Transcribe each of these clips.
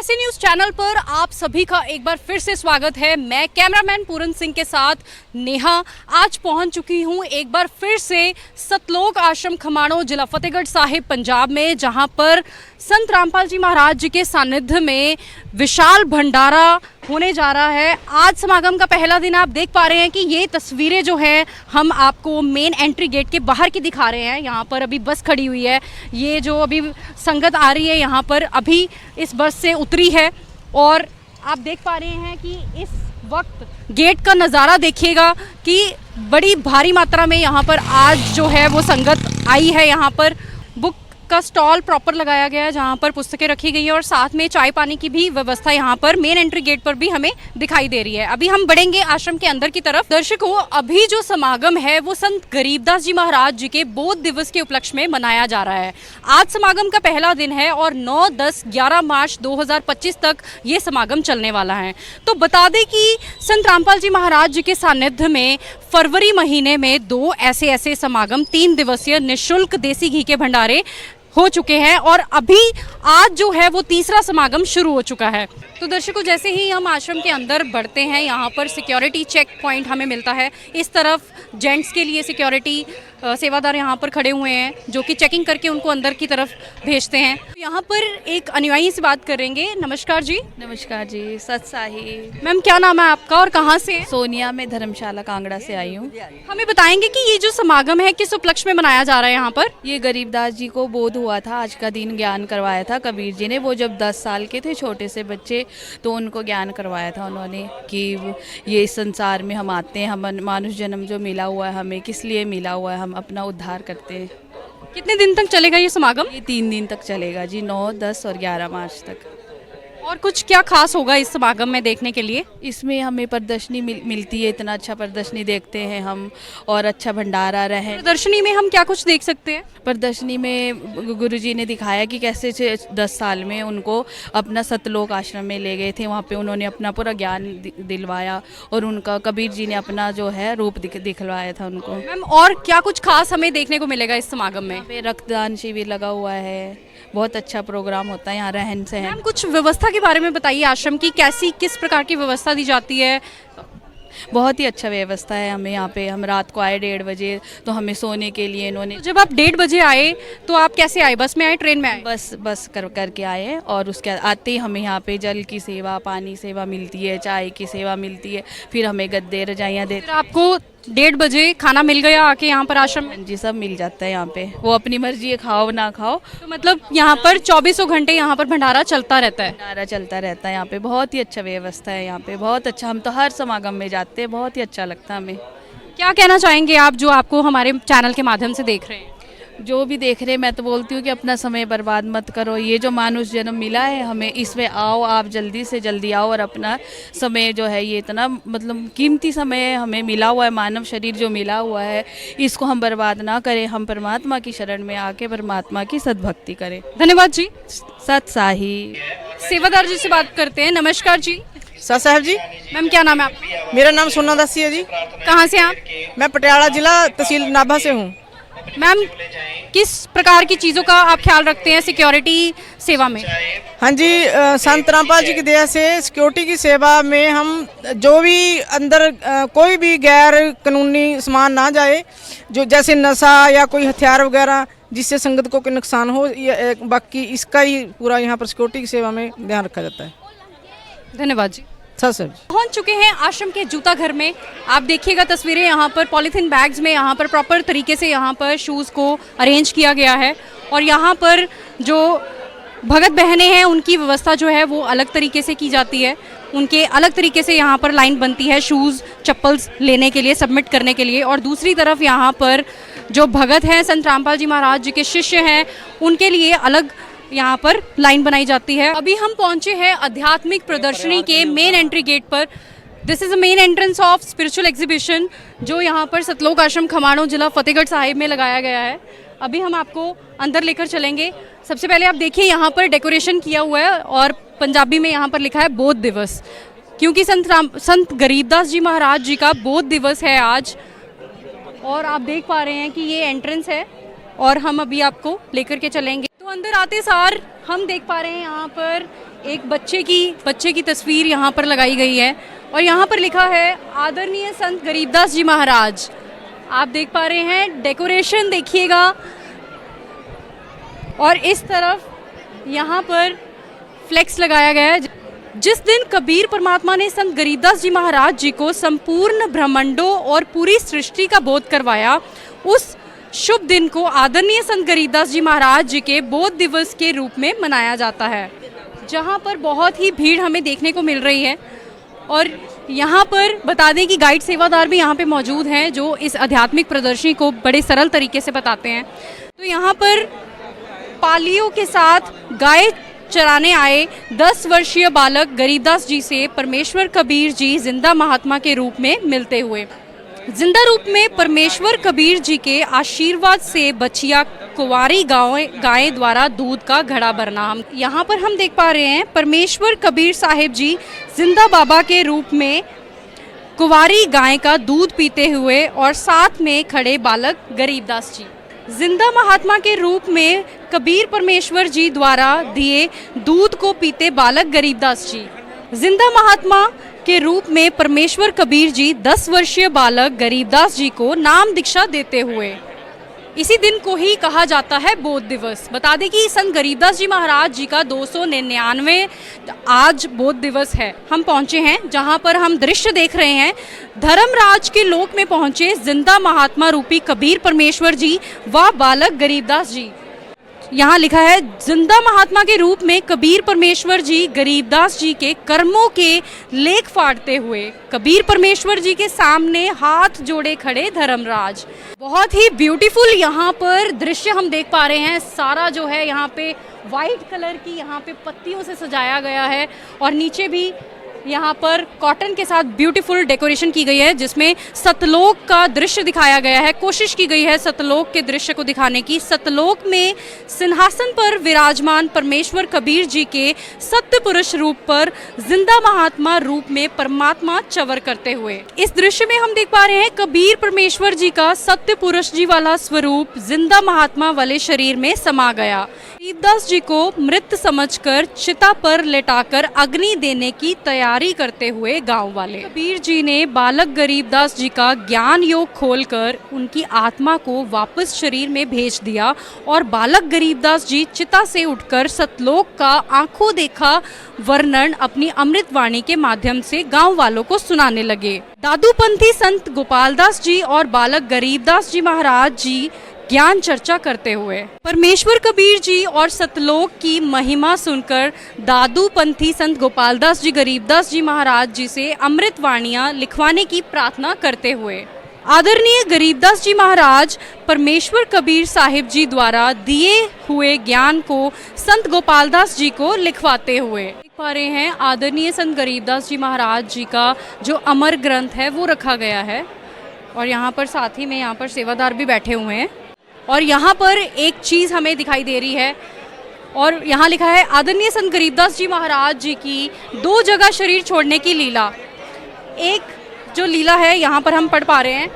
ऐसे news channel पर आप सभी का एक बार फिर से स्वागत है। मैं कैमरामैन पूरन सिंह के साथ नेहा आज पहुंच चुकी हूं एक बार फिर से सतलोक आश्रम खमाणों, जिला फतेहगढ़ साहिब, पंजाब में, जहां पर संत रामपाल जी महाराज जी के सानिध्य में विशाल भंडारा होने जा रहा है। आज समागम का पहला दिन आप देख पा रहे हैं कि ये तस्वीरें जो हैं हम आपको मेन एंट्री गेट के बाहर की दिखा रहे हैं। यहाँ पर अभी बस खड़ी हुई है, ये जो अभी संगत आ रही है यहाँ पर अभी इस बस से उतरी है और आप देख पा रहे हैं कि इस वक्त गेट का नज़ारा देखिएगा कि बड़ी भारी मात्रा में यहाँ पर आज जो है वो संगत आई है। यहाँ पर बुक का स्टॉल प्रॉपर लगाया गया है जहाँ पर पुस्तकें रखी गई है और साथ में चाय पानी की भी व्यवस्था यहाँ पर मेन एंट्री गेट पर भी हमें दिखाई दे रही है। अभी हम बढ़ेंगे आश्रम के अंदर की तरफ। दर्शकों, अभी जो समागम है वो संत गरीबदास जी महाराज जी के बोध दिवस के उपलक्ष्य में मनाया जा रहा है। आज समागम का पहला दिन है और 9, 10, 11 मार्च 2025 तक ये समागम चलने वाला है। तो बता दें कि संत रामपाल जी महाराज जी के सानिध्य में फरवरी महीने में 2 ऐसे समागम 3 दिवसीय निःशुल्क देसी घी के भंडारे हो चुके हैं और अभी आज जो है वो तीसरा समागम शुरू हो चुका है। तो दर्शकों, जैसे ही हम आश्रम के अंदर बढ़ते हैं यहाँ पर सिक्योरिटी चेक पॉइंट हमें मिलता है। इस तरफ जेंट्स के लिए सिक्योरिटी सेवादार यहाँ पर खड़े हुए हैं जो कि चेकिंग करके उनको अंदर की तरफ भेजते हैं। यहाँ पर एक अनुयायी से बात करेंगे। नमस्कार जी। नमस्कार जी, सत साहिब। मैम, क्या नाम है आपका और कहाँ से हैं? सोनिया, में धर्मशाला कांगड़ा से आई हूँ। हमें बताएंगे कि ये जो समागम है किस उपलक्ष्य में मनाया जा रहा है यहाँ पर? ये गरीबदास जी को बोध हुआ था, आज का दिन ज्ञान करवाया था कबीर जी ने। वो जब 10 साल के थे, छोटे से बच्चे, तो उनको ज्ञान करवाया था उन्होंने कि ये इस संसार में हम आते हैं, हम मानुष जन्म जो मिला हुआ है हमें किस लिए मिला हुआ है, हम अपना उद्धार करते हैं। कितने दिन तक चलेगा ये समागम? ये 3 दिन तक चलेगा जी, 9, 10 और 11 मार्च तक। और कुछ क्या खास होगा इस समागम में देखने के लिए? इसमें हमें प्रदर्शनी मिलती है, इतना अच्छा प्रदर्शनी देखते हैं हम और अच्छा भंडारा रहे। प्रदर्शनी में हम क्या कुछ देख सकते हैं? प्रदर्शनी में गुरुजी ने दिखाया कि कैसे 10 साल में उनको अपना सतलोक आश्रम में ले गए थे। वहाँ पे उन्होंने अपना पूरा ज्ञान दिलवाया और उनका कबीर जी ने अपना जो है रूप दिखलवाया था उनको। मैम, और क्या कुछ खास हमें देखने को मिलेगा इस समागम में? रक्तदान शिविर लगा हुआ है, बहुत अच्छा प्रोग्राम होता है यहाँ रहन सहन। मैम, कुछ व्यवस्था के बारे में बताइए आश्रम की, कैसी किस प्रकार की व्यवस्था दी जाती है? बहुत ही अच्छा व्यवस्था है हमें यहाँ पे। हम रात को आए 1:30 बजे, तो हमें सोने के लिए इन्होंने। तो जब आप 1:30 बजे आए तो आप कैसे आए? बस में आए, ट्रेन में आए? बस करके आए और उसके आते ही हमें यहाँ पे जल की सेवा, पानी सेवा मिलती है, चाय की सेवा मिलती है, फिर हमें गद्दे रजाइयाँ देते। फिर आपको 1:30 बजे खाना मिल गया आके यहाँ पर आश्रम में? जी, सब मिल जाता है यहाँ पे, वो अपनी मर्जी है, खाओ ना खाओ। तो मतलब यहाँ पर 24 घंटे यहाँ पर भंडारा चलता रहता है? भंडारा चलता रहता है यहाँ पे, बहुत ही अच्छा व्यवस्था है यहाँ पे, बहुत अच्छा। हम तो हर समागम में जाते हैं, बहुत ही अच्छा लगता है हमें। क्या कहना चाहेंगे आप जो आपको हमारे चैनल के माध्यम से देख रहे हैं? जो भी देख रहे हैं, मैं तो बोलती हूँ कि अपना समय बर्बाद मत करो। ये जो मानुष जन्म मिला है हमें, इसमें आओ, आप जल्दी से जल्दी आओ और अपना समय जो है, ये इतना मतलब कीमती समय हमें मिला हुआ है, मानव शरीर जो मिला हुआ है, इसको हम बर्बाद ना करें। हम परमात्मा की शरण में आके परमात्मा की सद्भक्ति करें। धन्यवाद जी। सत साही। सेवादार जी से बात करते हैं। नमस्कार जी। सत साहब जी। मैम, क्या नाम है आपका? मेरा नाम सोना दासी है जी। कहाँ से आप? मैं पटियाला जिला तहसील नाभा से हूँ। मैम, किस प्रकार की चीज़ों का आप ख्याल रखते हैं सिक्योरिटी सेवा में? हाँ जी, संत रामपाल जी की दया से सिक्योरिटी की सेवा में हम जो भी अंदर कोई भी गैर कानूनी सामान ना जाए, जो जैसे नशा या कोई हथियार वगैरह जिससे संगत को कोई नुकसान हो, या बाकी इसका ही पूरा यहाँ पर सिक्योरिटी की सेवा में ध्यान रखा जाता है। धन्यवाद जी। सर पहुंच चुके हैं आश्रम के जूता घर में। आप देखिएगा तस्वीरें, यहाँ पर पॉलीथीन बैग्स में यहाँ पर प्रॉपर तरीके से यहाँ पर शूज़ को अरेंज किया गया है और यहाँ पर जो भगत बहनें हैं उनकी व्यवस्था जो है वो अलग तरीके से की जाती है। उनके अलग तरीके से यहाँ पर लाइन बनती है शूज़ चप्पल्स लेने के लिए, सबमिट करने के लिए। और दूसरी तरफ यहाँ पर जो भगत हैं, संत रामपाल जी महाराज जी के शिष्य हैं, उनके लिए अलग यहाँ पर लाइन बनाई जाती है। अभी हम पहुँचे हैं आध्यात्मिक प्रदर्शनी के मेन एंट्री गेट पर। This is a main entrance of spiritual exhibition जो यहाँ पर सतलोक आश्रम खमाणों, जिला फतेहगढ़ साहिब में लगाया गया है। अभी हम आपको अंदर लेकर चलेंगे। सबसे पहले आप देखिए यहाँ पर डेकोरेशन किया हुआ है और पंजाबी में यहाँ पर लिखा है बोध दिवस, क्योंकि संत गरीबदास जी महाराज जी का बोध दिवस है आज। और आप देख पा रहे हैं कि ये एंट्रेंस है और हम अभी आपको लेकर के चलेंगे। तो तो अंदर आते सार हम देख पा रहे हैं यहाँ पर एक बच्चे की तस्वीर यहाँ पर लगाई गई है और यहाँ पर लिखा है आदरणीय संत गरीबदास जी महाराज। आप देख पा रहे हैं डेकोरेशन देखिएगा और इस तरफ यहाँ पर फ्लेक्स लगाया गया है। जिस दिन कबीर परमात्मा ने संत गरीबदास जी महाराज जी को संपूर्ण ब्रह्मांडों और पूरी सृष्टि का बोध करवाया, उस शुभ दिन को आदरणीय संत गरीबदास जी महाराज जी के बोध दिवस के रूप में मनाया जाता है, जहाँ पर बहुत ही भीड़ हमें देखने को मिल रही है। और यहाँ पर बता दें कि गाइड सेवादार भी यहाँ पे मौजूद हैं जो इस आध्यात्मिक प्रदर्शनी को बड़े सरल तरीके से बताते हैं। तो यहाँ पर पालियों के साथ गाय चराने आए 10 वर्षीय बालक गरीबदास जी से परमेश्वर कबीर जी जिंदा महात्मा के रूप में मिलते हुए। जिंदा रूप में परमेश्वर कबीर जी के आशीर्वाद से बचिया कुंवारी गाय द्वारा दूध का घड़ा भरना। हम यहाँ पर हम देख पा रहे हैं परमेश्वर कबीर साहिब जी जिंदा बाबा के रूप में कुंवारी गाय का दूध पीते हुए और साथ में खड़े बालक गरीबदास जी। जिंदा महात्मा के रूप में कबीर परमेश्वर जी द्वारा दिए दूध को पीते बालक गरीबदास जी। जिंदा महात्मा के रूप में परमेश्वर कबीर जी 10 वर्षीय बालक गरीबदास जी को नाम दीक्षा देते हुए। इसी दिन को ही कहा जाता है बोध दिवस। बता दें कि संत गरीबदास जी महाराज जी का 299 आज बोध दिवस है। हम पहुंचे हैं जहां पर हम दृश्य देख रहे हैं, धर्मराज के लोक में पहुंचे जिंदा महात्मा रूपी कबीर परमेश्वर जी व बालक गरीबदास जी। यहाँ लिखा है जिंदा महात्मा के रूप में कबीर परमेश्वर जी गरीबदास जी के कर्मों के लेख फाड़ते हुए कबीर परमेश्वर जी के सामने हाथ जोड़े खड़े धर्मराज। बहुत ही ब्यूटीफुल यहाँ पर दृश्य हम देख पा रहे हैं। सारा जो है यहाँ पे वाइट कलर की यहाँ पे पत्तियों से सजाया गया है और नीचे भी यहाँ पर कॉटन के साथ ब्यूटीफुल डेकोरेशन की गई है जिसमें सतलोक का दृश्य दिखाया गया है। कोशिश की गई है सतलोक के दृश्य को दिखाने की। सतलोक में सिंहासन पर विराजमान परमेश्वर कबीर जी के सत्य पुरुष रूप पर जिंदा महात्मा रूप में परमात्मा चवर करते हुए। इस दृश्य में हम देख पा रहे हैं कबीर परमेश्वर जी का सत्य पुरुष जी वाला स्वरूप जिंदा महात्मा वाले शरीर में समा गया। गरीबदास जी को मृत समझकर चिता पर लेटाकर अग्नि देने की तैयारी करते हुए गांव वाले कबीर जी ने बालक गरीबदास जी का ज्ञान योग खोलकर उनकी आत्मा को वापस शरीर में भेज दिया और बालक गरीबदास जी चिता से उठकर सतलोक का आंखों देखा वर्णन अपनी अमृत वाणी के माध्यम से गांव वालों को सुनाने लगे। दादूपंथी संत गोपालदास जी और बालक गरीबदास जी महाराज जी ज्ञान चर्चा करते हुए परमेश्वर कबीर जी और सतलोक की महिमा सुनकर दादूपंथी संत गोपालदास जी गरीबदास जी महाराज जी से अमृत वाणियां लिखवाने की प्रार्थना करते हुए आदरणीय गरीबदास जी महाराज परमेश्वर कबीर साहिब जी द्वारा दिए हुए ज्ञान को संत गोपालदास जी को लिखवाते हुए। देख पा रहे हैं आदरणीय संत गरीबदास जी महाराज जी का जो अमर ग्रंथ है वो रखा गया है और यहाँ पर साथ ही में यहाँ पर सेवादार भी बैठे हुए हैं। और यहाँ पर एक चीज़ हमें दिखाई दे रही है और यहाँ लिखा है आदरणीय संत गरीबदास जी महाराज जी की 2 जगह शरीर छोड़ने की लीला। एक जो लीला है यहाँ पर हम पढ़ पा रहे हैं,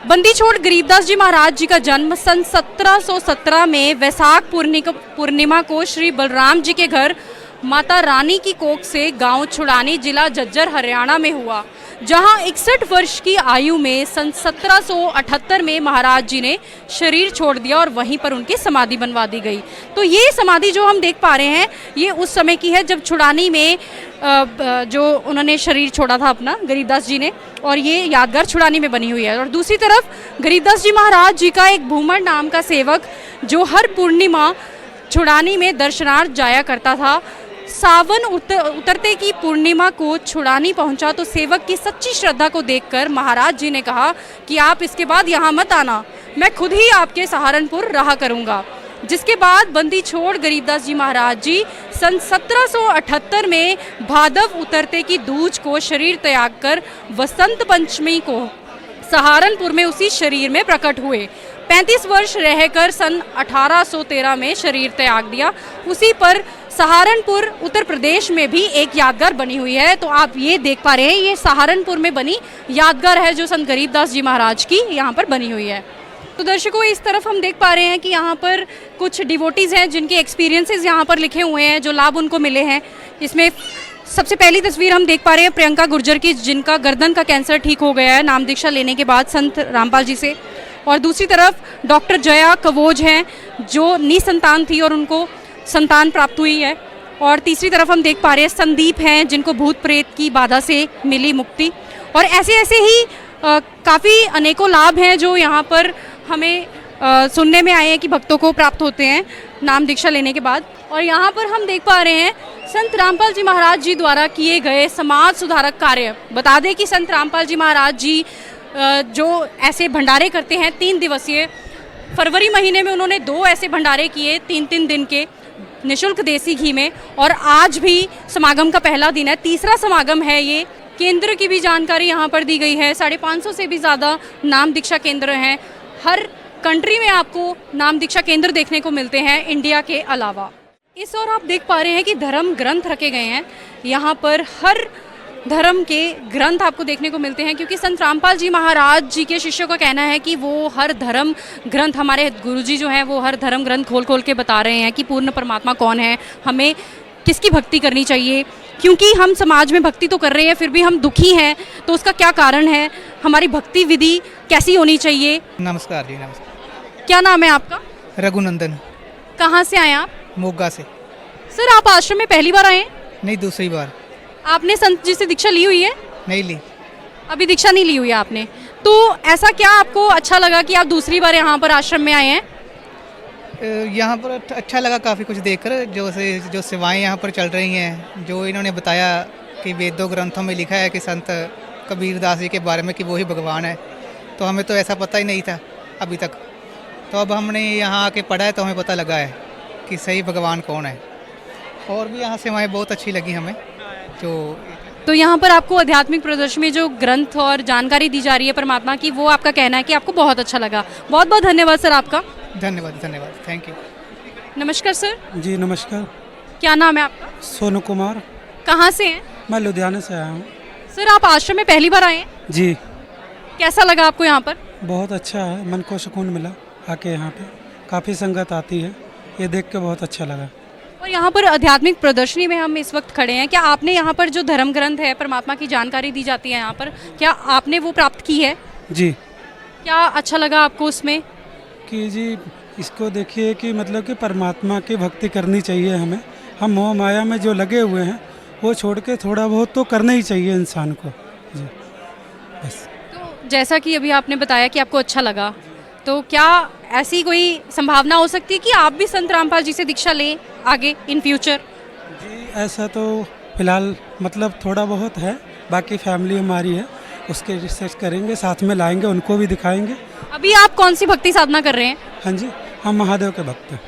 बंदी छोड़ गरीबदास जी महाराज जी का जन्म सन 1717 में वैसाख पूर्णिमा को श्री बलराम जी के घर माता रानी की कोख से गांव छुड़ानी जिला झज्जर हरियाणा में हुआ, जहां 61 वर्ष की आयु में सन 1778 में महाराज जी ने शरीर छोड़ दिया और वहीं पर उनकी समाधि बनवा दी गई। तो ये समाधि जो हम देख पा रहे हैं ये उस समय की है जब छुड़ानी में जो उन्होंने शरीर छोड़ा था अपना गरीबदास जी ने, और ये यादगार छुड़ानी में बनी हुई है। और दूसरी तरफ गरीबदास जी महाराज जी का एक भूमर नाम का सेवक जो हर पूर्णिमा छुड़ानी में दर्शनार्थ जाया करता था, सावन उतरते की पूर्णिमा को छुड़ानी पहुंचा तो सेवक की सच्ची श्रद्धा को देखकर महाराज जी ने कहा कि आप इसके बाद यहाँ मत आना, मैं खुद ही आपके सहारनपुर रहा करूँगा। जिसके बाद बंदी छोड़ गरीबदास जी महाराज जी सन 1778 में भादव उतरते की दूज को शरीर त्याग कर वसंत पंचमी को सहारनपुर में उसी शरीर में प्रकट हुए। 35 वर्ष रहकर सन 1813 में शरीर त्याग दिया। उसी पर सहारनपुर उत्तर प्रदेश में भी एक यादगार बनी हुई है। तो आप ये देख पा रहे हैं ये सहारनपुर में बनी यादगार है जो संत गरीबदास जी महाराज की यहाँ पर बनी हुई है। तो दर्शकों, इस तरफ हम देख पा रहे हैं कि यहाँ पर कुछ डिवोटीज़ हैं जिनके एक्सपीरियंसेस यहाँ पर लिखे हुए हैं, जो लाभ उनको मिले हैं। इसमें सबसे पहली तस्वीर हम देख पा रहे हैं प्रियंका गुर्जर की, जिनका गर्दन का कैंसर ठीक हो गया है नाम दीक्षा लेने के बाद संत रामपाल जी से। और दूसरी तरफ डॉक्टर जया कवोज हैं, जो निसंतान थी और उनको संतान प्राप्त हुई है। और तीसरी तरफ हम देख पा रहे हैं संदीप हैं, जिनको भूत प्रेत की बाधा से मिली मुक्ति। और ऐसे ऐसे ही काफ़ी अनेकों लाभ हैं जो यहाँ पर हमें सुनने में आए हैं कि भक्तों को प्राप्त होते हैं नाम दीक्षा लेने के बाद। और यहाँ पर हम देख पा रहे हैं संत रामपाल जी महाराज जी द्वारा किए गए समाज सुधारक कार्य। बता दें कि संत रामपाल जी महाराज जी जो ऐसे भंडारे करते हैं 3 दिवसीय, फरवरी महीने में उन्होंने 2 ऐसे भंडारे किए 3-3 दिन के निःशुल्क देसी घी में। और आज भी समागम का पहला दिन है, तीसरा समागम है ये। केंद्र की भी जानकारी यहाँ पर दी गई है। 550 से भी ज़्यादा नाम दीक्षा केंद्र हैं। हर कंट्री में आपको नाम दीक्षा केंद्र देखने को मिलते हैं इंडिया के अलावा। इस ओर आप देख पा रहे हैं कि धर्म ग्रंथ रखे गए हैं। यहाँ पर हर धर्म के ग्रंथ आपको देखने को मिलते हैं, क्योंकि संत रामपाल जी महाराज जी के शिष्यों का कहना है कि वो हर धर्म ग्रंथ, हमारे गुरुजी जो हैं वो हर धर्म ग्रंथ खोल खोल के बता रहे हैं कि पूर्ण परमात्मा कौन है, हमें किसकी भक्ति करनी चाहिए। क्योंकि हम समाज में भक्ति तो कर रहे हैं फिर भी हम दुखी हैं, तो उसका क्या कारण है, हमारी भक्ति विधि कैसी होनी चाहिए। नमस्कार जी। नमस्कार। क्या नाम है आपका? रघुनंदन। कहाँ से आए आप? मोगा से। सर, आप आश्रम में पहली बार आए हैं? नहीं, दूसरी बार। आपने संत जी से दीक्षा ली हुई है? नहीं ली, अभी दीक्षा नहीं ली हुई है आपने। तो ऐसा क्या आपको अच्छा लगा कि आप दूसरी बार यहाँ पर आश्रम में आए हैं? यहाँ पर अच्छा लगा काफ़ी कुछ देखकर। जो सेवाएं यहाँ पर चल रही हैं, जो इन्होंने बताया कि वेदों ग्रंथों में लिखा है कि संत कबीरदास जी के बारे में कि वो ही भगवान है, तो हमें तो ऐसा पता ही नहीं था अभी तक। तो अब हमने यहाँ आके पढ़ा है तो हमें पता लगा है कि सही भगवान कौन है। और भी यहाँ सेवाएं बहुत अच्छी लगी हमें। तो यहाँ पर आपको आध्यात्मिक प्रदर्शनी में जो ग्रंथ और जानकारी दी जा रही है परमात्मा की, वो आपका कहना है कि आपको बहुत अच्छा लगा। बहुत बहुत धन्यवाद सर आपका। धन्यवाद, थैंक यू। नमस्कार सर। जी नमस्कार। क्या नाम है आपका? सोनू कुमार। कहाँ से हैं? मैं लुधियाना से आया हूँ। सर, आप आश्रम में पहली बार आए हैं? जी। कैसा लगा आपको यहाँ पर? बहुत अच्छा है, मन को सुकून मिला आके। यहाँ पे काफ़ी संगत आती है, ये देख के बहुत अच्छा लगा। और यहाँ पर आध्यात्मिक प्रदर्शनी में हम इस वक्त खड़े हैं। क्या आपने यहाँ पर जो धर्म ग्रंथ है, परमात्मा की जानकारी दी जाती है यहाँ पर, क्या आपने वो प्राप्त की है? जी। क्या अच्छा लगा आपको उसमें? कि जी इसको देखिए कि मतलब कि परमात्मा की भक्ति करनी चाहिए हमें। हम मोह माया में जो लगे हुए हैं वो छोड़ के थोड़ा बहुत तो करना ही चाहिए इंसान को। जी बस। तो जैसा कि अभी आपने बताया कि आपको अच्छा लगा, तो क्या ऐसी कोई संभावना हो सकती है कि आप भी संत रामपाल जी से दीक्षा लें आगे इन फ्यूचर? जी ऐसा तो फिलहाल मतलब थोड़ा बहुत है, बाकी फैमिली हमारी है, उसके रिसर्च करेंगे, साथ में लाएंगे, उनको भी दिखाएंगे। अभी आप कौन सी भक्ति साधना कर रहे हैं? हाँ जी, हम महादेव के भक्त हैं।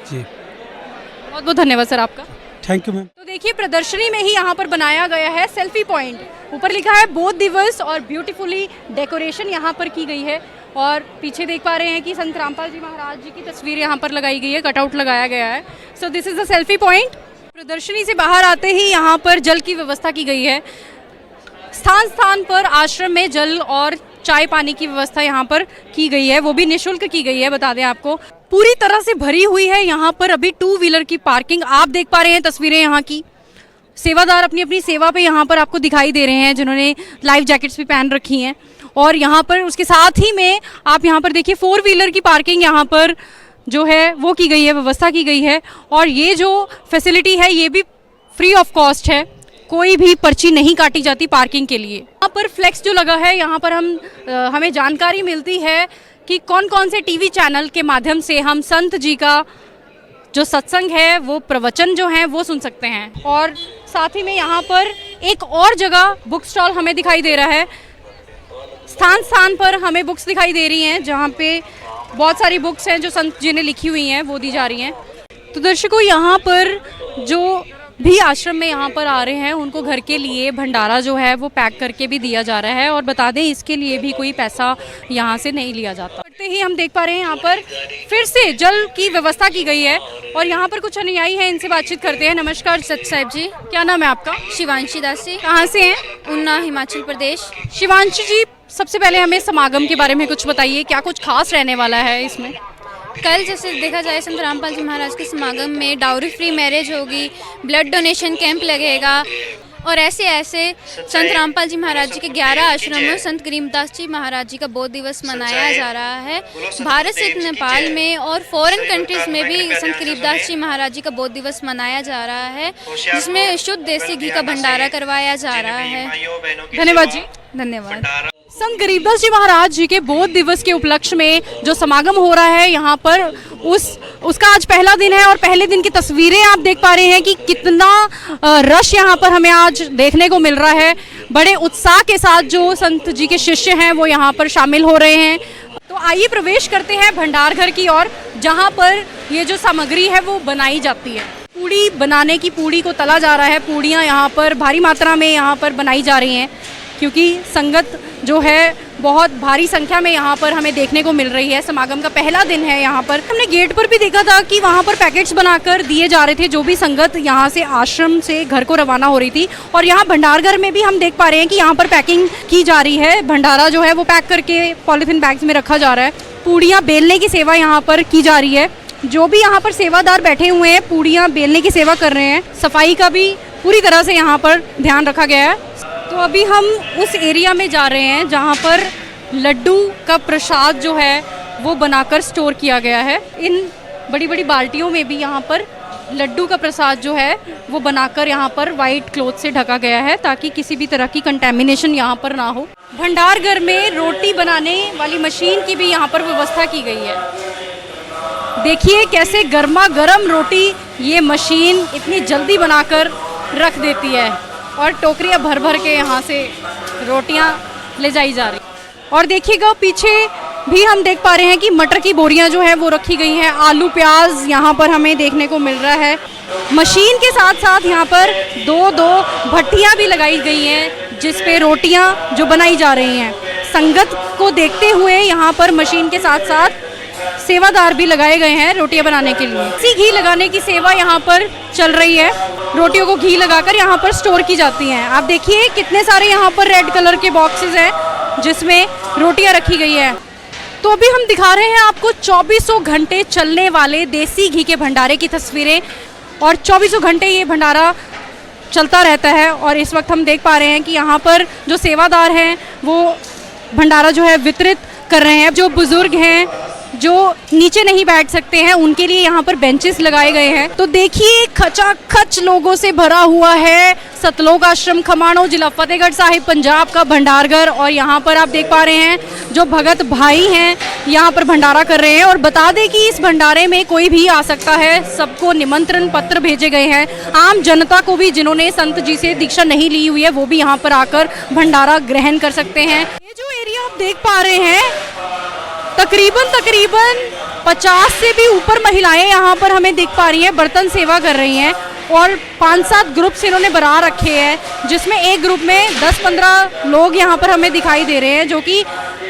जी बहुत बहुत धन्यवाद सर आपका। Thank you ma'am. तो देखिए, प्रदर्शनी में ही यहाँ पर बनाया गया है सेल्फी पॉइंट। ऊपर लिखा है बोध दिवस और ब्यूटीफुली डेकोरेशन यहाँ पर की गई है। और पीछे देख पा रहे हैं कि संत रामपाल जी महाराज जी की तस्वीर यहाँ पर लगाई गई है, कटआउट लगाया गया है। So this is the selfie point. प्रदर्शनी से बाहर आते ही यहाँ पर जल की व्यवस्था की गई है। स्थान स्थान पर आश्रम में जल और चाय पानी की व्यवस्था यहाँ पर की गई है, वो भी निःशुल्क की गई है। बता दें आपको, पूरी तरह से भरी हुई है यहाँ पर अभी 2 व्हीलर की पार्किंग। आप देख पा रहे हैं तस्वीरें यहाँ की। सेवादार अपनी अपनी सेवा पे यहाँ पर आपको दिखाई दे रहे हैं, जिन्होंने लाइफ जैकेट्स भी पहन रखी हैं। और यहाँ पर उसके साथ ही में आप यहाँ पर देखिए 4 व्हीलर की पार्किंग यहाँ पर जो है वो की गई है, व्यवस्था की गई है। और ये जो फैसिलिटी है ये भी फ्री ऑफ कॉस्ट है, कोई भी पर्ची नहीं काटी जाती पार्किंग के लिए। यहाँ पर फ्लेक्स जो लगा है, यहाँ पर हमें जानकारी मिलती है कि कौन कौन से टीवी चैनल के माध्यम से हम संत जी का जो सत्संग है, वो प्रवचन जो हैं वो सुन सकते हैं। और साथ ही में यहाँ पर एक और जगह बुक स्टॉल हमें दिखाई दे रहा है। स्थान स्थान पर हमें बुक्स दिखाई दे रही हैं, जहाँ पे बहुत सारी बुक्स हैं जो संत जी ने लिखी हुई हैं, वो दी जा रही हैं। तो दर्शकों, यहाँ पर जो भी आश्रम में यहाँ पर आ रहे हैं उनको घर के लिए भंडारा जो है वो पैक करके भी दिया जा रहा है। और बता दें, इसके लिए भी कोई पैसा यहाँ से नहीं लिया जाता। करते ही हम देख पा रहे हैं यहाँ पर फिर से जल की व्यवस्था की गई है। और यहाँ पर कुछ अनुयायी हैं, इनसे बातचीत करते हैं। नमस्कार सत साहिब जी, क्या नाम है आपका? शिवांशी दास जी। कहाँ से हैं? उन्ना, हिमाचल प्रदेश। शिवांशी जी, सबसे पहले हमें समागम के बारे में कुछ बताइए, क्या कुछ खास रहने वाला है इसमें? कल जैसे देखा जाए संत रामपाल जी महाराज के समागम में डाउरी फ्री मैरिज होगी, ब्लड डोनेशन कैंप लगेगा और ऐसे संत रामपाल जी महाराज जी के 11 आश्रमों में संत गरीबदास जी महाराज जी का बौद्ध दिवस मनाया जा रहा है। भारत सहित नेपाल में और फॉरेन कंट्रीज में भी संत गरीबदास जी महाराज जी का बौद्ध दिवस मनाया जा रहा है, जिसमें शुद्ध देसी घी का भंडारा करवाया जा रहा है। धन्यवाद जी। धन्यवाद। संत गरीबदास जी महाराज जी के बौद्ध दिवस के उपलक्ष्य में जो समागम हो रहा है यहाँ पर, उसका आज पहला दिन है और पहले दिन की तस्वीरें आप देख पा रहे हैं कि कितना रश यहाँ पर हमें आज देखने को मिल रहा है। बड़े उत्साह के साथ जो संत जी के शिष्य हैं वो यहाँ पर शामिल हो रहे हैं। तो आइए प्रवेश करते हैं भंडार घर की ओर, जहाँ पर ये जो सामग्री है वो बनाई जाती है। पूड़ी बनाने की, पूड़ी को तला जा रहा है। पूड़ियाँ यहाँ पर भारी मात्रा में यहाँ पर बनाई जा रही हैं, क्योंकि संगत जो है बहुत भारी संख्या में यहाँ पर हमें देखने को मिल रही है। समागम का पहला दिन है यहाँ पर। हमने गेट पर भी देखा था कि वहाँ पर पैकेट्स बनाकर दिए जा रहे थे, जो भी संगत यहाँ से आश्रम से घर को रवाना हो रही थी। और यहाँ भंडार घर में भी हम देख पा रहे हैं कि यहाँ पर पैकिंग की जा रही है। भंडारा जो है वो पैक करके पॉलीथीन बैग्स में रखा जा रहा है। पूड़ियाँ बेलने की सेवा यहाँ पर की जा रही है। जो भी यहाँ पर सेवादार बैठे हुए हैं पूड़ियाँ बेलने की सेवा कर रहे हैं। सफाई का भी पूरी तरह से यहाँ पर ध्यान रखा गया है। तो अभी हम उस एरिया में जा रहे हैं जहाँ पर लड्डू का प्रसाद जो है वो बनाकर स्टोर किया गया है। इन बड़ी बड़ी बाल्टियों में भी यहाँ पर लड्डू का प्रसाद जो है वो बनाकर यहाँ पर वाइट क्लॉथ से ढका गया है, ताकि किसी भी तरह की कंटेमिनेशन यहाँ पर ना हो। भंडार घर में रोटी बनाने वाली मशीन की भी यहाँ पर व्यवस्था की गई है। देखिए कैसे गर्मा गर्म रोटी ये मशीन इतनी जल्दी बनाकर रख देती है और टोकरियाँ भर भर के यहाँ से रोटियाँ ले जाई जा रही। और देखिएगा पीछे भी हम देख पा रहे हैं कि मटर की बोरियाँ जो है वो रखी गई हैं। आलू प्याज यहाँ पर हमें देखने को मिल रहा है। मशीन के साथ साथ यहाँ पर दो भट्टियाँ भी लगाई गई हैं, जिस पे रोटियाँ जो बनाई जा रही हैं। संगत को देखते हुए यहाँ पर मशीन के साथ साथ सेवादार भी लगाए गए हैं रोटियां बनाने के लिए। इसी घी लगाने की सेवा यहाँ पर चल रही है। रोटियों को घी लगाकर यहाँ पर स्टोर की जाती हैं। आप देखिए कितने सारे यहाँ पर रेड कलर के बॉक्सेस हैं जिसमें रोटियां रखी गई है। तो अभी हम दिखा रहे हैं आपको 24 घंटे चलने वाले देसी घी के भंडारे की तस्वीरें, और 24 घंटे ये भंडारा चलता रहता है। और इस वक्त हम देख पा रहे हैं कि यहाँ पर जो सेवादार हैं वो भंडारा जो है वितरित कर रहे हैं। जो बुजुर्ग हैं जो नीचे नहीं बैठ सकते हैं उनके लिए यहाँ पर बेंचेस लगाए गए हैं। तो देखिए खचाखच लोगों से भरा हुआ है सतलोक आश्रम खमाणों, जिला फतेहगढ़ साहिब, पंजाब का भंडारघर। और यहाँ पर आप देख पा रहे हैं जो भगत भाई हैं यहाँ पर भंडारा कर रहे हैं। और बता दें कि इस भंडारे में कोई भी आ सकता है, सबको निमंत्रण पत्र भेजे गए हैं। आम जनता को भी जिन्होंने संत जी से दीक्षा नहीं ली हुई है वो भी यहाँ पर आकर भंडारा ग्रहण कर सकते हैं। ये जो एरिया आप देख पा रहे हैं तकरीबन 50 से भी ऊपर महिलाएं यहाँ पर हमें दिख पा रही हैं, बर्तन सेवा कर रही हैं। और 5-7 ग्रुप से इन्होंने बना रखे हैं, जिसमें एक ग्रुप में 10-15 लोग यहाँ पर हमें दिखाई दे रहे हैं जो कि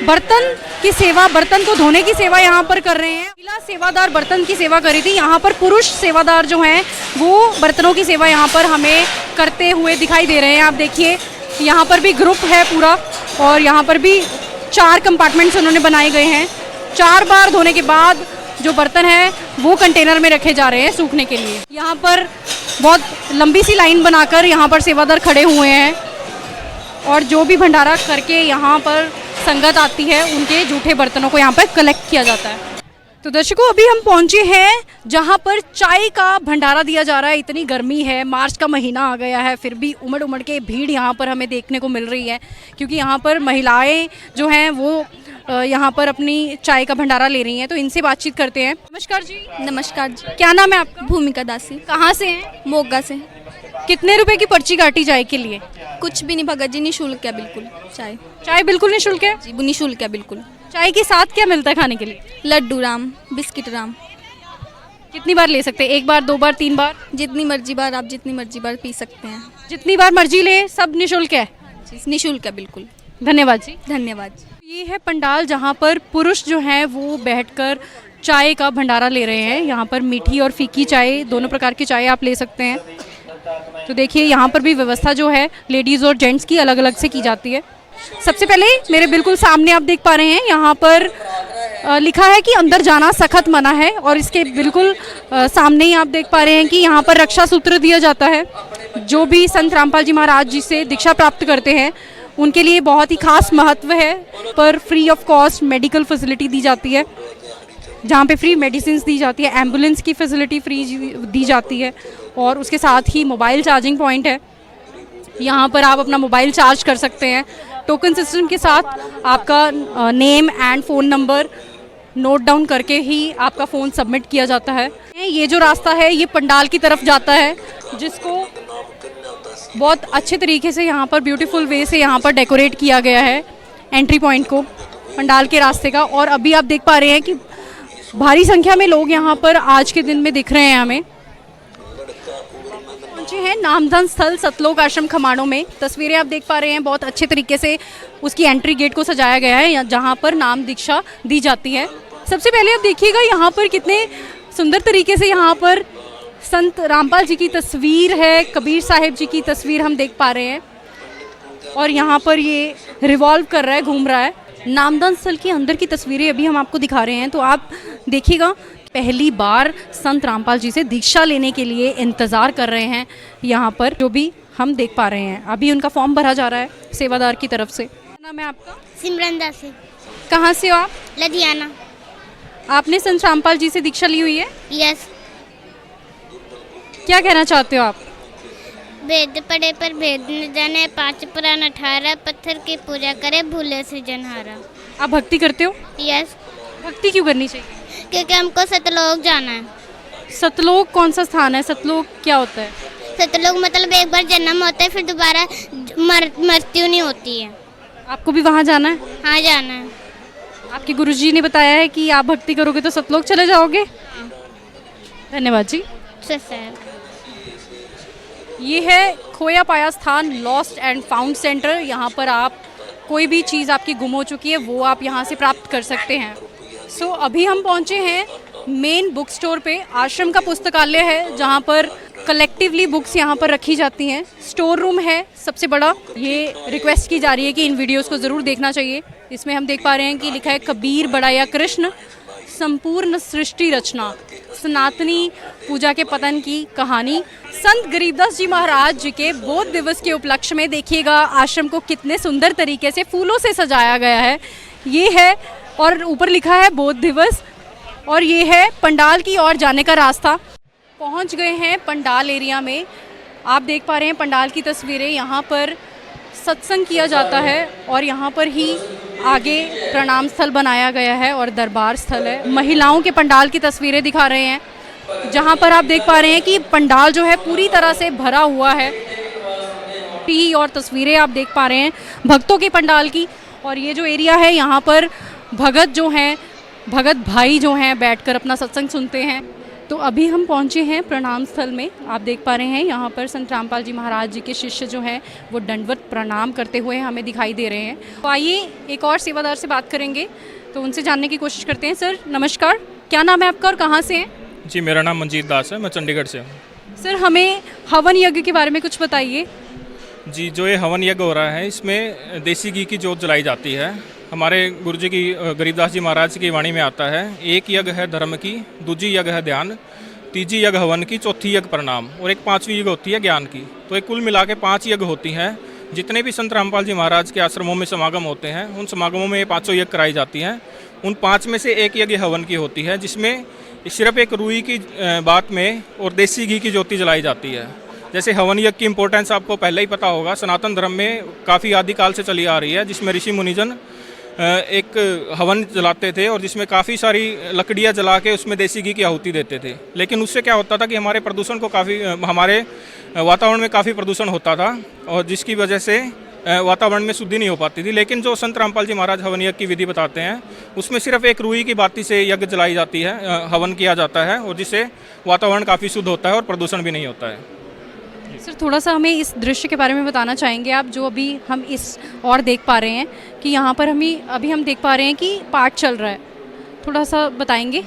बर्तन की सेवा, बर्तन को धोने की सेवा यहाँ पर कर रहे हैं। महिला सेवादार बर्तन की सेवा करी थी, यहाँ पर पुरुष सेवादार जो हैं वो बर्तनों की सेवा यहाँ पर हमें करते हुए दिखाई दे रहे हैं। आप देखिए यहाँ पर भी ग्रुप है पूरा, और यहाँ पर भी 4 कंपार्टमेंट्स उन्होंने बनाए गए हैं। 4 बार धोने के बाद जो बर्तन है वो कंटेनर में रखे जा रहे हैं सूखने के लिए। यहाँ पर बहुत लंबी सी लाइन बनाकर यहाँ पर सेवादार खड़े हुए हैं, और जो भी भंडारा करके यहाँ पर संगत आती है उनके जूठे बर्तनों को यहाँ पर कलेक्ट किया जाता है। तो दर्शकों अभी हम पहुँचे हैं जहाँ पर चाय का भंडारा दिया जा रहा है। इतनी गर्मी है, मार्च का महीना आ गया है, फिर भी उमड़ उमड़ के भीड़ यहाँ पर हमें देखने को मिल रही है, क्योंकि यहाँ पर महिलाएं जो हैं वो यहाँ पर अपनी चाय का भंडारा ले रही हैं। तो इनसे बातचीत करते हैं। नमस्कार जी। नमस्कार जी। क्या नाम है आपका? भूमिका दासी। कहाँ से हैं? मोगा से। कितने रुपए की पर्ची काटी चाय के लिए? कुछ भी नहीं भगत जी, निःशुल्क है बिल्कुल। चाय बिल्कुल निःशुल्क है जी, निःशुल्क है बिल्कुल। चाय के साथ क्या मिलता है खाने के लिए? लड्डू राम, बिस्किट राम। कितनी बार ले सकते हैं? 1 बार, 2 बार, 3 बार? जितनी मर्जी बार आप जितनी मर्जी बार पी सकते हैं। जितनी बार मर्जी ले, सब निःशुल्क है? निःशुल्क है बिल्कुल। धन्यवाद जी। धन्यवाद। ये है पंडाल जहाँ पर पुरुष जो हैं वो बैठकर चाय का भंडारा ले रहे हैं। यहाँ पर मीठी और फीकी चाय, दोनों प्रकार की चाय आप ले सकते हैं। तो देखिए यहाँ पर भी व्यवस्था जो है लेडीज़ और जेंट्स की अलग अलग से की जाती है। सबसे पहले मेरे बिल्कुल सामने आप देख पा रहे हैं यहाँ पर लिखा है कि अंदर जाना सख्त मना है, और इसके बिल्कुल सामने ही आप देख पा रहे हैं कि यहाँ पर रक्षा सूत्र दिया जाता है। जो भी संत रामपाल जी महाराज जी से दीक्षा प्राप्त करते हैं उनके लिए बहुत ही खास महत्व है। पर free of cost medical facility दी जाती है, जहाँ पे फ्री मेडिसिन दी जाती है, एम्बुलेंस की फैसिलिटी फ्री दी जाती है, और उसके साथ ही मोबाइल चार्जिंग पॉइंट है। यहाँ पर आप अपना मोबाइल चार्ज कर सकते हैं। टोकन सिस्टम के साथ आपका name and phone number note down करके ही आपका फ़ोन सबमिट किया जाता है। ये जो रास्ता है ये पंडाल की तरफ जाता है, जिसको बहुत अच्छे तरीके से यहाँ पर ब्यूटीफुल वे से यहाँ पर डेकोरेट किया गया है एंट्री पॉइंट को पंडाल के रास्ते का। और अभी आप देख पा रहे हैं कि भारी संख्या में लोग यहाँ पर आज के दिन में दिख रहे हैं हमें। पहुंचे हैं नामधन स्थल सतलोक आश्रम खमाणों में। तस्वीरें आप देख पा रहे हैं, बहुत अच्छे तरीके से उसकी एंट्री गेट को सजाया गया है जहाँ पर नाम दीक्षा दी जाती है। सबसे पहले आप देखिएगा यहाँ पर कितने सुंदर तरीके से यहाँ पर संत रामपाल जी की तस्वीर है, कबीर साहिब जी की तस्वीर हम देख पा रहे हैं, और यहाँ पर ये रिवॉल्व कर रहा है, घूम रहा है। नामदान स्थल के अंदर की तस्वीरें अभी हम आपको दिखा रहे हैं, तो आप देखिएगा पहली बार संत रामपाल जी से दीक्षा लेने के लिए इंतज़ार कर रहे हैं यहाँ पर, जो भी हम देख पा रहे हैं। अभी उनका फॉर्म भरा जा रहा है सेवादार की तरफ से। क्या नाम है आपका? सिमरन दास से। कहाँ से हो आप? लुधियाना। आपने संत रामपाल जी से दीक्षा ली हुई है? यस। क्या कहना चाहते हो आप? वेद पढ़े पर भेद न जाने, 5 पुराण 18 पत्थर की पूजा करे, भूले से जनहारा। आप भक्ति करते हो? यस। भक्ति क्यों करनी चाहिए? क्योंकि हमको सतलोक जाना है। सतलोक कौन सा स्थान है? सतलोक क्या होता है? सतलोक मतलब एक बार जन्म होता है, फिर दोबारा मृत्यु नहीं होती है। आपको भी वहाँ जाना है? हाँ, जाना है। आपके गुरुजी ने बताया है कि आप भक्ति करोगे तो सतलोक चले जाओगे। धन्यवाद जी। सर ये है खोया पाया स्थान लॉस्ट एंड फाउंड सेंटर। यहाँ पर आप कोई भी चीज़ आपकी गुम हो चुकी है वो आप यहाँ से प्राप्त कर सकते हैं। सो अभी हम पहुँचे हैं मेन बुक स्टोर पे। आश्रम का पुस्तकालय है जहाँ पर कलेक्टिवली बुक्स यहाँ पर रखी जाती हैं। स्टोर रूम है सबसे बड़ा। ये रिक्वेस्ट की जा रही है कि इन वीडियोस को ज़रूर देखना चाहिए। इसमें हम देख पा रहे हैं कि लिखा है कबीर बड़ाया कृष्ण, संपूर्ण सृष्टि रचना, सनातनी पूजा के पतन की कहानी। संत गरीबदास जी महाराज जी के बोध दिवस के उपलक्ष्य में देखिएगा आश्रम को कितने सुंदर तरीके से फूलों से सजाया गया है। ये है और ऊपर लिखा है बोध दिवस, और ये है पंडाल की ओर जाने का रास्ता। पहुंच गए हैं पंडाल एरिया में। आप देख पा रहे हैं पंडाल की तस्वीरें। यहाँ पर सत्संग किया जाता है और यहाँ पर ही आगे प्रणाम स्थल बनाया गया है और दरबार स्थल है। महिलाओं के पंडाल की तस्वीरें दिखा रहे हैं जहाँ पर आप देख पा रहे हैं कि पंडाल जो है पूरी तरह से भरा हुआ है। और तस्वीरें आप देख पा रहे हैं भक्तों के पंडाल की। और ये जो एरिया है यहाँ पर भगत जो हैं, भगत भाई जो हैं बैठकर अपना सत्संग सुनते हैं। तो अभी हम पहुँचे हैं प्रणाम स्थल में। आप देख पा रहे हैं यहाँ पर संत रामपाल जी महाराज जी के शिष्य जो हैं वो दंडवत प्रणाम करते हुए हमें दिखाई दे रहे हैं। तो आइए एक और सेवादार से बात करेंगे, तो उनसे जानने की कोशिश करते हैं। सर नमस्कार, क्या नाम है आपका और कहाँ से हैं? जी मेरा नाम मंजीत दास है, मैं चंडीगढ़ से हूँ। सर हमें हवन यज्ञ के बारे में कुछ बताइए। जी जो ये हवन यज्ञ हो रहा है इसमें देसी घी की जोत जलाई जाती है। हमारे गुरुजी की गरीबदास जी महाराज की वाणी में आता है, एक यज्ञ है धर्म की, दूजी यज्ञ है ध्यान, तीजी यज्ञ हवन की, चौथी यज्ञ प्रणाम, और एक पांचवी यज्ञ होती है ज्ञान की। तो एक कुल मिला के 5 यज्ञ होती हैं। जितने भी संत रामपाल जी महाराज के आश्रमों में समागम होते हैं उन समागमों में ये 5 यज्ञ कराई जाती हैं। उन 5 में से एक यज्ञ हवन की होती है, जिसमें सिर्फ एक रुई की बात में और देसी घी की ज्योति जलाई जाती है। जैसे हवन यज्ञ की इम्पोर्टेंस आपको पहले ही पता होगा, सनातन धर्म में काफ़ी आदिकाल से चली आ रही है, जिसमें ऋषि मुनिजन एक हवन जलाते थे और जिसमें काफ़ी सारी लकड़ियाँ जला के उसमें देसी घी की आहुति देते थे। लेकिन उससे क्या होता था कि हमारे प्रदूषण को हमारे वातावरण में काफ़ी प्रदूषण होता था और जिसकी वजह से वातावरण में शुद्धि नहीं हो पाती थी। लेकिन जो संत रामपाल जी महाराज हवन यज्ञ की विधि बताते हैं उसमें सिर्फ एक रुई की बाती से यज्ञ जलाई जाती है, हवन किया जाता है, और जिससे वातावरण काफ़ी शुद्ध होता है और प्रदूषण भी नहीं होता है। सर थोड़ा सा हमें इस दृश्य के बारे में बताना चाहेंगे आप, जो अभी हम इस और देख पा रहे हैं कि यहाँ पर अभी हम देख पा रहे हैं कि पाठ चल रहा है, थोड़ा सा बताएंगे।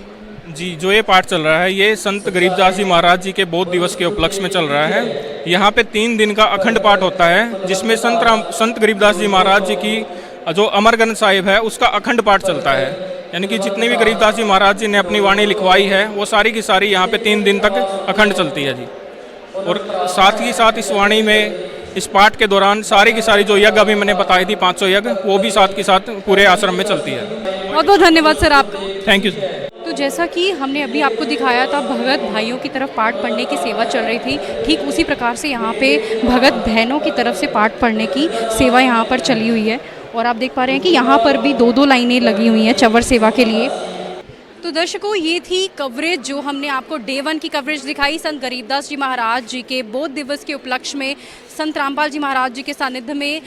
जी, जो ये पाठ चल रहा है ये संत गरीबदास जी महाराज जी के बौद्ध दिवस के उपलक्ष्य में चल रहा है। यहाँ पे 3 दिन का अखंड पाठ होता है, जिसमें संत गरीबदास जी महाराज जी की जो अमर ग्रंथ साहिब है उसका अखंड पाठ चलता है। यानी कि जितने भी गरीबदास जी महाराज जी ने अपनी वाणी लिखवाई है वो सारी की सारी यहाँ पे 3 दिन तक अखंड चलती है जी। और साथ ही साथ इस वाणी में, इस पाठ के दौरान सारी की सारी जो यज्ञ अभी मैंने बताई थी 500 यज्ञ, वो भी साथ के साथ पूरे आश्रम में चलती है। बहुत बहुत धन्यवाद सर आपका। Thank you sir. तो जैसा कि हमने अभी आपको दिखाया था भगत भाइयों की तरफ पाठ पढ़ने की सेवा चल रही थी, ठीक उसी प्रकार से यहाँ पे भगत बहनों की तरफ से पाठ पढ़ने की सेवा यहाँ पर चली हुई है। और आप देख पा रहे हैं कि यहाँ पर भी 2-2 लाइनें लगी हुई हैं चंवर सेवा के लिए। तो दर्शकों, ये थी कवरेज जो हमने आपको डे 1 की कवरेज दिखाई संत गरीबदास जी महाराज जी के बौद्ध दिवस के उपलक्ष्य में संत रामपाल जी महाराज जी के सानिध्य में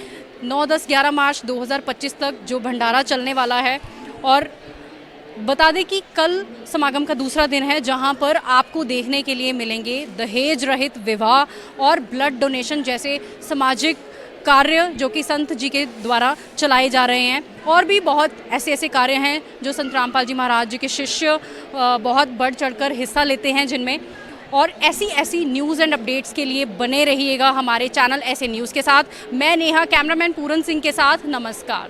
9, 10, 11 मार्च 2025 तक जो भंडारा चलने वाला है। और बता दें कि कल समागम का दूसरा दिन है, जहां पर आपको देखने के लिए मिलेंगे दहेज रहित विवाह और ब्लड डोनेशन जैसे सामाजिक कार्य जो कि संत जी के द्वारा चलाए जा रहे हैं। और भी बहुत ऐसे कार्य हैं जो संत रामपाल जी महाराज जी के शिष्य बहुत बढ़ चढ़कर हिस्सा लेते हैं जिनमें। और ऐसी न्यूज़ एंड अपडेट्स के लिए बने रहिएगा हमारे चैनल ऐसे न्यूज़ के साथ। मैं नेहा, कैमरामैन पूरन सिंह के साथ, नमस्कार।